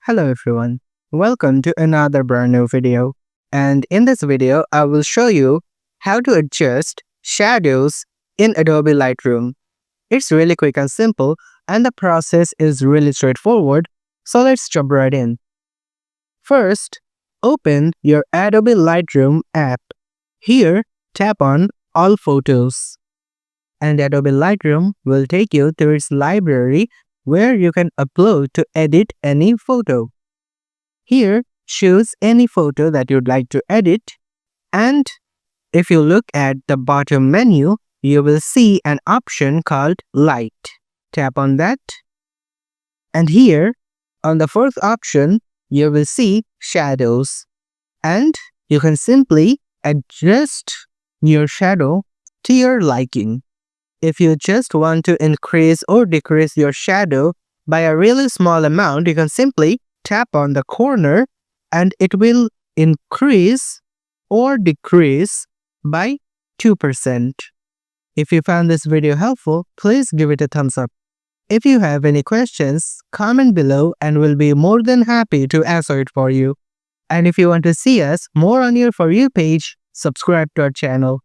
Hello everyone, welcome to another brand new video. And in this video, I will show you how to adjust shadows in Adobe Lightroom. It's really quick and simple, and the process is really straightforward, so let's jump right in. First, open your Adobe Lightroom app. Here, tap on All Photos. And Adobe Lightroom will take you to its library where you can upload to edit any photo. Here, choose any photo that you'd like to edit, and if you look at the bottom menu, you will see an option called Light. Tap on that, and here, on the fourth option, you will see Shadows, and you can simply adjust your shadow to your liking. If you just want to increase or decrease your shadow by a really small amount, you can simply tap on the corner and it will increase or decrease by 2%. If you found this video helpful, please give it a thumbs up. If you have any questions, comment below and we'll be more than happy to answer it for you. And if you want to see us more on your For You page, subscribe to our channel.